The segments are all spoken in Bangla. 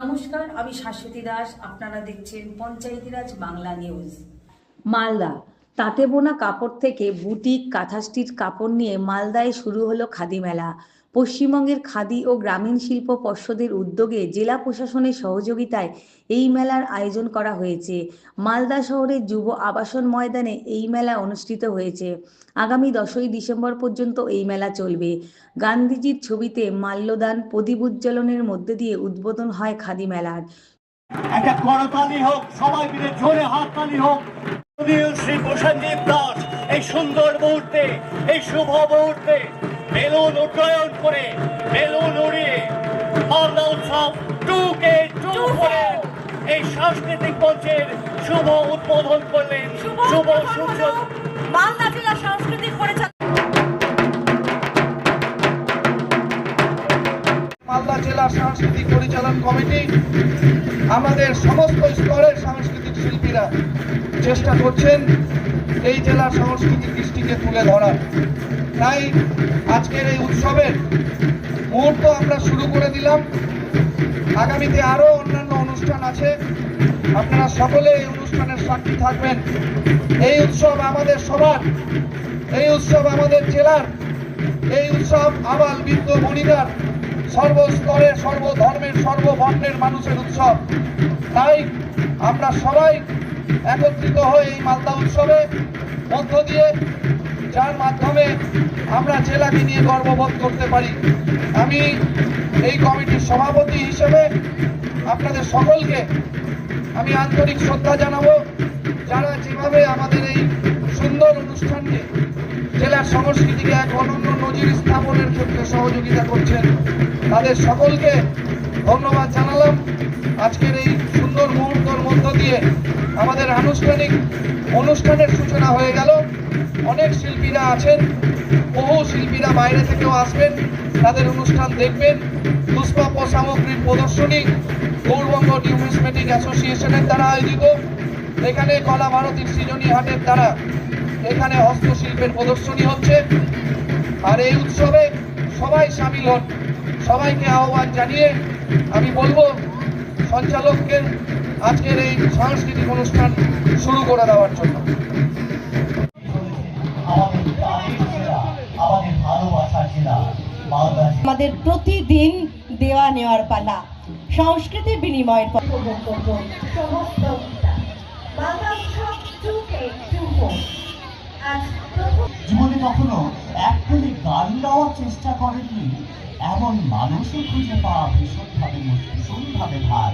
নমস্কার, আমি শাশ্বতী দাস। আপনারা দেখছেন পঞ্চায়েতি রাজ বাংলা নিউজ। মালদা তাঁতে বোনা কাপড় থেকে বুটিক কাঁথাস্টিচ কাপড় নিয়ে মালদায় শুরু হলো খাদি মেলা। পশ্চিমবঙ্গের খাদি ও গ্রামীণ শিল্প পর্ষদের উদ্যোগে জেলা প্রশাসনের সহযোগিতায় এই মেলার আয়োজন করা হয়েছে। মালদা শহরের যুব আবাসন ময়দানে এই মেলা অনুষ্ঠিত হয়েছে। আগামী 10ই ডিসেম্বর পর্যন্ত এই মেলা চলবে। গান্ধীজির ছবিতে মাল্যদান প্রদীপ উজ্জ্বলনের মধ্যে দিয়ে উদ্বোধন হয় খাদি মেলার। একটা করতালি হোক, সবাই মিলে জোরে হাততালি হোক। শ্রী প্রসেনজিৎ দাস এই সুন্দর মুহূর্তে, এই শুভ মুহূর্তে বেলুন উড্ডয়ন করে, বেলুন উড়িয়ে মালদা উৎসব 2K24 এই সাংস্কৃতিক মঞ্চের শুভ উদ্বোধন করলেন শুভ সূর্য মালদা জেলা সাংস্কৃতিক পরিচালক। মালদা জেলা সাংস্কৃতিক পরিচালন কমিটি আমাদের সমস্ত স্তরের সাংস্কৃতিক শিল্পীরা চেষ্টা করছেন এই জেলার সাংস্কৃতিক দৃষ্টিকে তুলে ধরার। তাই আজকের এই উৎসবের মুহূর্ত আমরা শুরু করে দিলাম। আগামীতে আরো অন্যান্য অনুষ্ঠান আছে, আপনারা সকলে এই অনুষ্ঠানের সাক্ষী থাকবেন। এই উৎসব আমাদের সবার, এই উৎসব আমাদের জেলার, এই উৎসব আবাল বৃদ্ধ বনিতার সর্বস্তরের, সর্বধর্মের, সর্ববর্ণের মানুষের উৎসব। তাই আমরা সবাই একত্রিত হয়ে এই মালদা উৎসবে মধ্য দিয়ে, যার মাধ্যমে আমরা জেলাকে নিয়ে গর্ববোধ করতে পারি। আমি এই কমিটির সভাপতি হিসেবে আপনাদের সকলকে আমি আন্তরিক শ্রদ্ধা জানাবো, যারা যেভাবে আমাদের এই সুন্দর অনুষ্ঠানকে, জেলার সংস্কৃতিকে এক অনন্য নজির স্থাপনের ক্ষেত্রে সহযোগিতা করছেন। তাদের সকলকে ধন্যবাদ জানালাম। আজকের এই সুন্দর মুহূর্তের মধ্য দিয়ে আমাদের আনুষ্ঠানিক অনুষ্ঠানের সূচনা হয়ে গেল। অনেক শিল্পীরা আছেন, বহু শিল্পীরা বাইরে থেকেও আসবেন, তাদের অনুষ্ঠান দেখবেন। দুষ্প্রাপ্য সামগ্রীর প্রদর্শনী গৌরবঙ্গ নিউমিসমেটিক অ্যাসোসিয়েশনের দ্বারা আয়োজিত। এখানে কলা ভারতীর সৃজনী হাটের দ্বারা এখানে হস্তশিল্পের প্রদর্শনী হচ্ছে। আর এই উৎসবে সবাই সামিল হন। সবাইকে আহ্বান জানিয়ে আমি বলবো সঞ্চালককে আজকের এই সাংস্কৃতিক অনুষ্ঠান শুরু করে দেওয়ার জন্য। আমাদের প্রতিদিন দেওয়া নেওয়ার পালা, সংস্কৃতির বিনিময়ের জীবনে কখনো একটুখানি গান গাওয়ার চেষ্টা করেননি এমন মানুষও খুঁজে পাওয়া ভীষণভাবে ভার।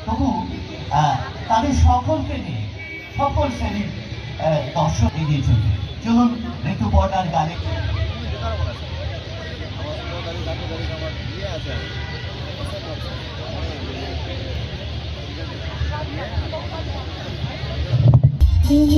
তবু তাদের সকলকে নিয়ে সকল শ্রেণীর দর্শক এগিয়ে চলবে। চলুন ঋতুপর্ণার গানে তুমি